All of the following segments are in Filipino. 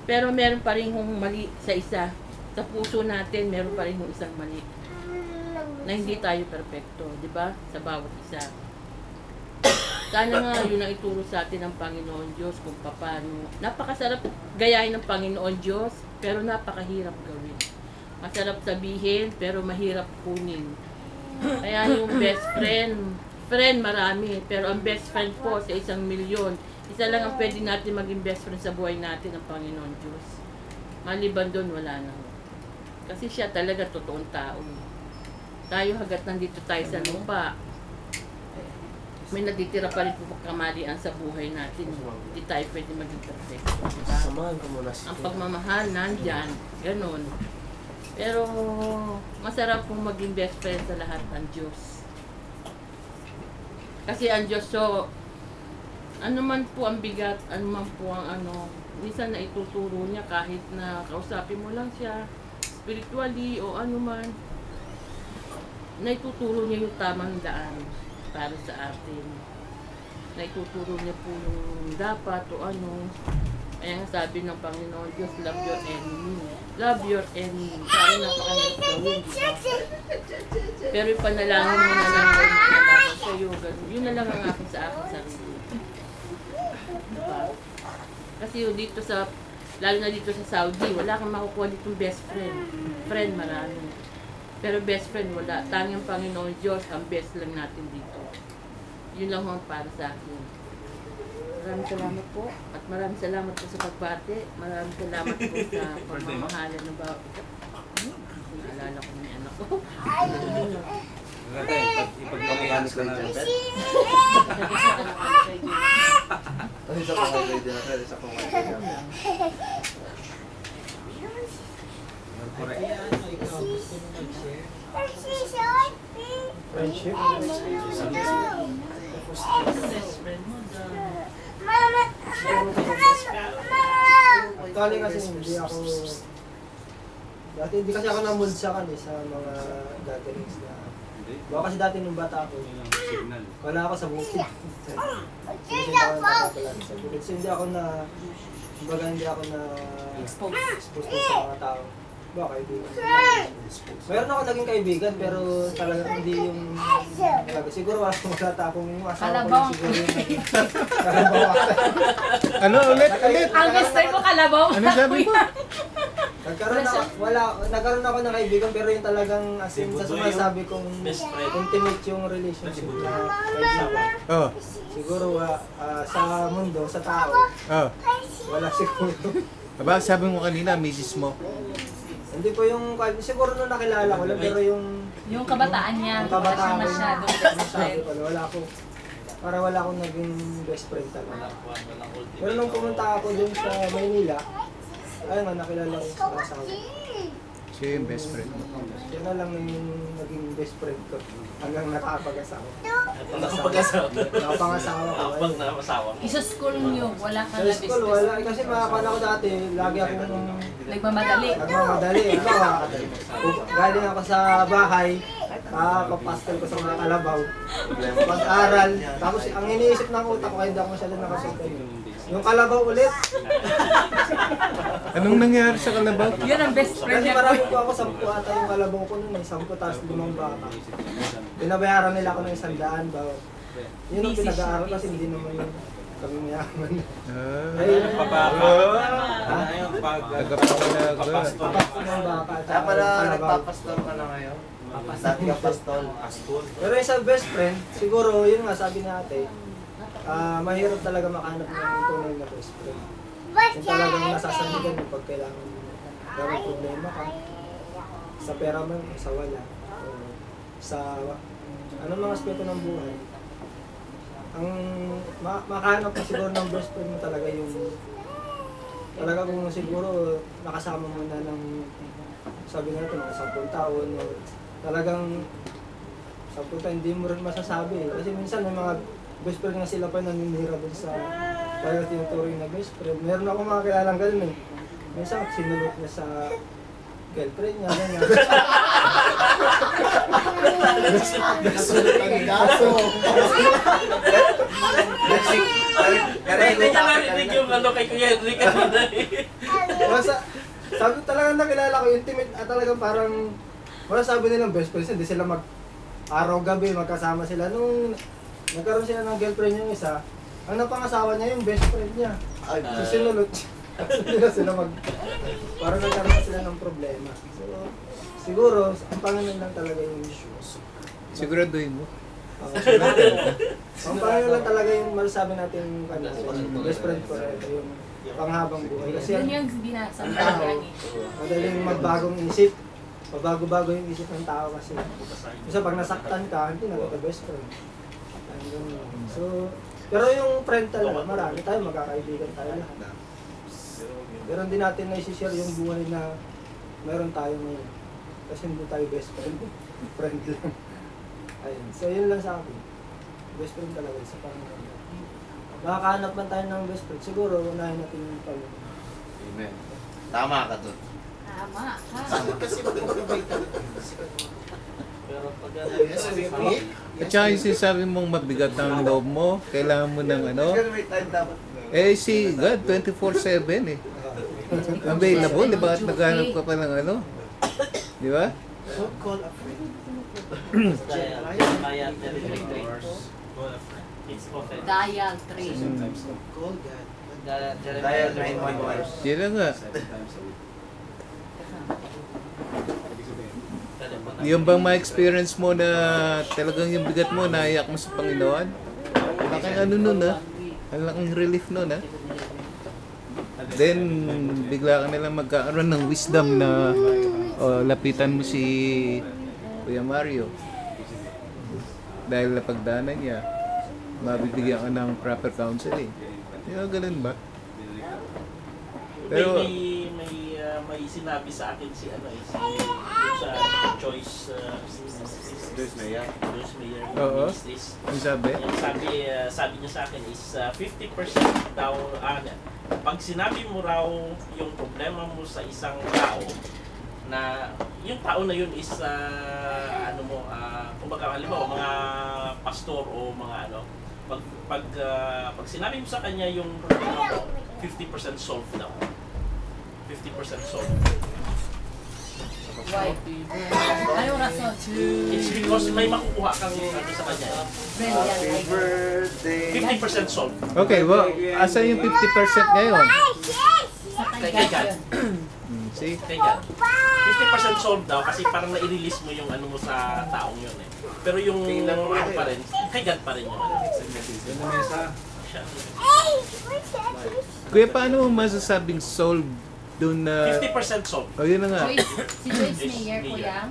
Pero meron pa rin hong mali sa isa. Sa puso natin, meron pa rin hong isang mali. Na hindi tayo perfecto, di ba? Sa bawat isa. Sana nga yun ang ituro sa atin ng Panginoon Diyos kung paano. Napakasarap gayahin ng Panginoon Diyos, pero napakahirap gawin. Masarap sabihin, pero mahirap kunin. Kaya yung best friend marami, pero ang best friend po sa 1,000,000. Isa lang ang pwede natin maging best friend sa buhay natin, ang Panginoon Diyos. Maliban doon, wala na. Kasi siya talaga totoong tao. Tayo hagat nandito tayo sa lupa, may natitira pa rin po kamalian sa buhay natin. Hindi tayo pwede maging perfect. Samahan ko muna si ang pagmamahal nandyan, ganun. Pero masarap pong maging best friend sa lahat ng Diyos. Kasi ang Diyos, so, ano man po ang bigat, ano man po ang ano, minsan na ituturo niya kahit na kausapin mo lang siya, spiritually o ano man, na ituturo niya yung tamang daan para sa atin. Na ituturo niya po yung dapat o ano. Kaya nga sabi ng Panginoon Diyos, love your enemy. Love your enemy. Parang napakahirap gawin, di ba? Pero ipanalangin mo na lang kung manalangin sa'yo. Yun na lang ang akin sa akin sarili. Diba? Kasi dito sa, lalo na dito sa Saudi, wala kang makukuha ditong best friend. Friend marami. Pero best friend wala. Tangyang Panginoon Diyos, ang best lang natin dito. Yun lang ang para sa akin. Maraming salamat po. At maraming salamat po sa pagbati. Maraming salamat po sa pagmamahalan ng bawat. Naalala ko na yung anak ko. ipagpapaganos ka na rin. Ano sa pangagay dyan? Ano sa pangagay dyan? Friendship? Actually kasi hindi ako... Dati hindi kasi ako namold sa mga gatherings na... Baka kasi dati nung bata ako, wala ako sa bukid. Sinisinta ako ng sa bukid. So hindi ako na... Kumbaga hindi ako na... Exposed sa mga tao. Baka kaibigan. Mayroon ako naging kaibigan pero talagang hindi yung... Siguro wala akong magkata akong asawa ko lang siguro yung naging... Kalabaw ako. Ano ulit? Ang gusto ko kalabaw. Ano sabi mo? Nagkaroon ako ng kaibigan pero yung talagang as in sa sumasabi kong intimate yung relationship na kaibigan. Oh. Siguro sa mundo, sa tao, Oh. wala siguro. Aba, sabi mo kanina, misis mo. Hindi po yung, siguro nung nakilala ko lang pero Yung kabataan niya, yung kabataan wala siya masyadong best friend. wala ako. Para wala akong naging best friend talaga. Pero nung pumunta ako dun sa Maynila, ayun nga, nakilala ko sa asawa. Siya yung best friend mo. Siya na lang yung naging best friend ko hanggang nakapag-asawa. Nakapangasawa ko. Isa school niyo, wala ka Sa na school, business. wala. Kasi makakala ko dati, lagi akong Nagmamadali. nagmamadali. Galing ako sa bahay, papastel ko sa mga kalabaw. Pag-aral, tapos ang iniisip ng utak ko, hindi ako masyado nakasunod. Yung kalabaw ulit. Anong nangyari sa kalabaw? Yun ang best friend Kasi niya. marami po ako, 10 ata yung kalabaw ko nun eh. 10 tapos 5 bata. Pinabayaran nila ako ng 100 bawat. Yun ang pinag-aaral kasi hindi naman yung kami mayaman. Ayun ang Pabaka. Tagapangalaga. papastel ng baka. Kaya pala nagpapastol ka na ngayon? Dati ka pastol. Pero yung sa best friend, siguro yun nga sabi ni ate, mahirap talaga makahanap ng tunay na best friend. Yung talagang nasasandigan mo pag kailangan mo. Pero problema ka. Sa pera man, sa wala. O sa anong mga aspeto ng buhay. Ang makahanap ka siguro ng best friend mo talaga yung talaga kung siguro nakasama mo na ng sabi natin mga 10 taon o talagang 10 taon hindi mo rin masasabi kasi minsan may mga best friend nga sila pa naninira dun sa talaga tinuturing na best friend. Meron ako mga kilalang ganun eh. Minsan sinulot niya sa girlfriend niya, ganyan. Nasulot ang gaso. Hindi niya narinig yung ano kay Kuya Henry kanina eh. Sabi talagang nakilala ko, intimate at talagang parang wala sabi nilang best friends, hindi sila araw-gabi magkasama sila. Nung nagkaroon sila ng girlfriend yung isa, ang napangasawa niya yung best friend niya. Sinulot sila parang nagkaroon sila ng problema. So, siguro, ang Panginoon lang talaga yung issues. Siguraduhin mo. Ang Panginoon lang talaga yung masasabi natin best friend forever, yung panghabang buhay. Kasi Yun yung binasabi niya. madaling magbagong isip. Pabago-bago yung isip ng tao kasi. Kasi pag nasaktan ka, hindi na ka best friend. So, pero yung friend talaga, marami tayo, magkakaibigan tayo lahat. Pero hindi natin na-share yung buhay na meron tayo ngayon. Kasi hindi tayo best friend. Friend lang. Ayun. So, yun lang sa akin. Best friend talaga sa Panginoon. Makakahanap man tayo ng best friend, siguro unahin natin yung Panginoon. Amen. Tama ka doon. Tama ka. Kasi mag-provide ka. Pero pag At saka yung sinasabi mong mabigat ang loob mo, kailangan mo ng ano, may time dapat. si God 24/7 eh. Available, di ba? At naghanap ka pa ng ano? Di ba? Don't call a friend. Dial 3. Call God. Dial 911. Yan na nga. Yung bang ma-experience mo na talagang yung bigat mo, naiyak mo sa Panginoon? Laking ano nun ang laking relief nun Then, bigla ka nalang magkakaroon ng wisdom na lapitan mo si Kuya Mario. Dahil napagdaanan niya, mabibigyan ka ng proper counseling. Yung ganun ba? Pero, may sinabi sa akin si sa Joyce Mayer Oo. Ministries. ang sabi? Yung sabi niya sa akin is 50% daw pag sinabi mo raw yung problema mo sa isang tao na yung tao na yun is kumbaga halimbawa mga pastor o mga pag sinabi mo sa kanya yung problema mo 50% solved daw. 50% solved. Why? Anong rason? It's because may makukuha kang sa kanya. Brilliant. Birthday. 50% solved. Okay, well, asan yung 50% ngayon? Sa Kay kanya God. yun. See? Kay God. 50% solved daw kasi parang na-release mo yung ano mo sa taong yun eh. Pero yung pa rin, kay God pa rin yun. Siya. Kuya, paano mo masasabing solved doon na... 50% solved. Oh, yun na nga. Si Joyce Mayer, kuya.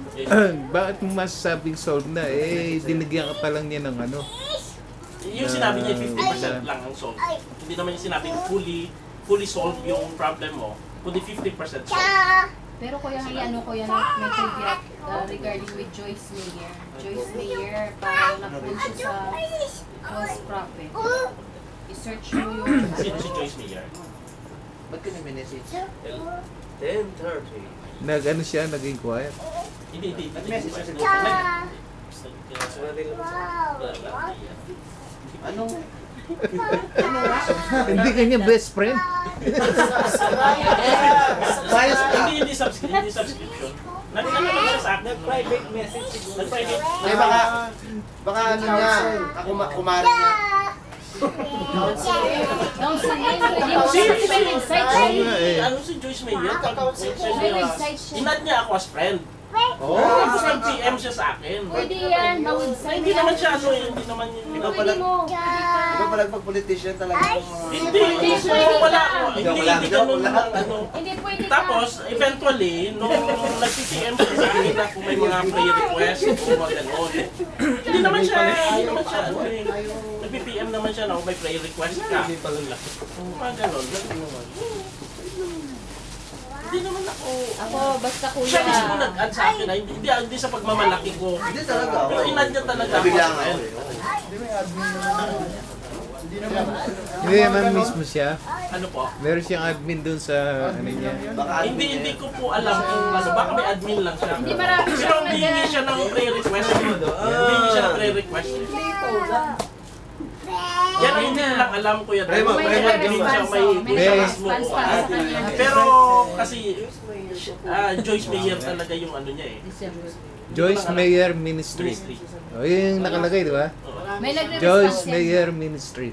Bakit mo masasabing solved na? Dinigyan ka pa lang niya ng ano. Yung sinabi niya 50% lang ang solved. Hindi naman yung sinabing fully solved yung problem mo, kundi 50% solved. Pero kuya, ano kuya, may trivia regarding with Joyce Mayer. Joyce Mayer, parang na-pull siya sa false prophet. I-search mo yung... Sino si Joyce Mayer? Ba't ka na-message? 10:30. Nag-ano siya, naging quiet. Hindi. Message sa Anong? Hindi kanya best friend. Hindi subscription. Nag-ano siya sa akin. Nag-private message siguro. Nag-private. Ay, baka ano niya, kumari niya. Ano si Joyce Mayer? Inad niya ako as friend. Oh. Nag-PM siya sa akin. Pwede yan, na-website. Hindi naman siya hindi naman yun. Pwede mo. Ikaw pala pag politician talaga yung Hindi wala ako. Hindi ganun ano. Hindi pwede ka. Tapos, eventually, nung nag-PM siya sa akin na kung may mga prayer request o mga gano'n. Hindi naman siya, ano eh. Nag-PM naman siya na kung may prayer request ka. Mga gano'n. Hindi naman ako. Ako, basta kuya. Siya mismo nag-add sa akin na hindi sa pagmamalaki ko. Hindi talaga ako. Pero inad niya talaga ako. Nabigla nga ako eh. Hindi naman mismo siya. Ano po? Meron siyang admin dun sa ano niya. Baka Hindi ko po alam kung ano. Baka may admin lang siya. Hindi marami Pero hindi siya ng prayer request. Hindi siya ng prayer request. Yan ang hindi ko lang alam ko yan. Remo, May Remo, response may po. May mismo response ko. para sa kanya. Pero kasi Joyce Meyer talaga yung ano niya eh. December. Joyce Meyer Ministry. Ministry. O, yun yung nakalagay, di ba? May nagre-response Joyce yan. Meyer Ministry.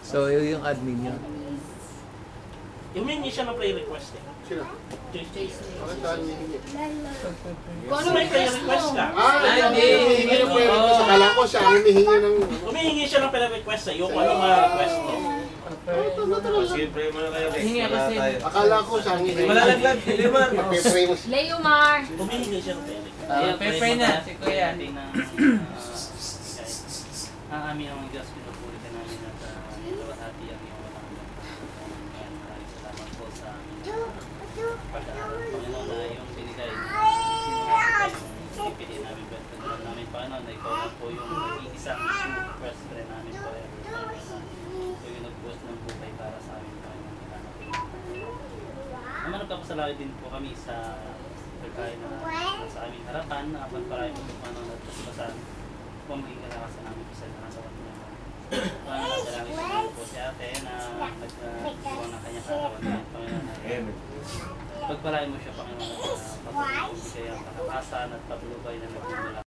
So, yun yung admin niya. Humingi siya ng prayer request eh. Sino? Joyce Joyce Meyer. Meyer. Bakit saan hihingi? Kung ano May prayer request ka. Hindi, hihingi ng prayer request. Akala ko siya ang humihingi ng... Humihingi siya ng prayer request sa iyo kung ano mga request mo. Sige, pray mo na kayo. Hingi ako Wala sa- tayo. Akala ko siya ang hihingi. Malalaglag, Limar. Magpe-pray mo siya. Leomar. Humihingi siya ng prayer request. Pray na si Kuya. Ang aming ang Diyos, pinupuri ka namin at ilawahati ang iyong walang hanggan. Maraming salamat po sa aming pag-aaral, Panginoon, na iyong binigay. Sino yung pipili namin, Pagkakulang namin, Panginoon, na ikaw lang po yung isang true first friend namin forever. Ikaw yung nag-post ng buhay para sa amin, Panginoon. Naman nagkapasalamat din po kami sa pagkain na sa aming harapan, na pagpalain po kung ano nagpasabasan. Kung maging kalakasan namin po sa nakasabat niya. Panginoon, dalangin po po si ate na nagkakuha ng kanyang katawan niya. Panginoon, Amen. pagpalain mo siya, Panginoon, at patuloy mo siya ang kakakasan at patulubay na nagmumula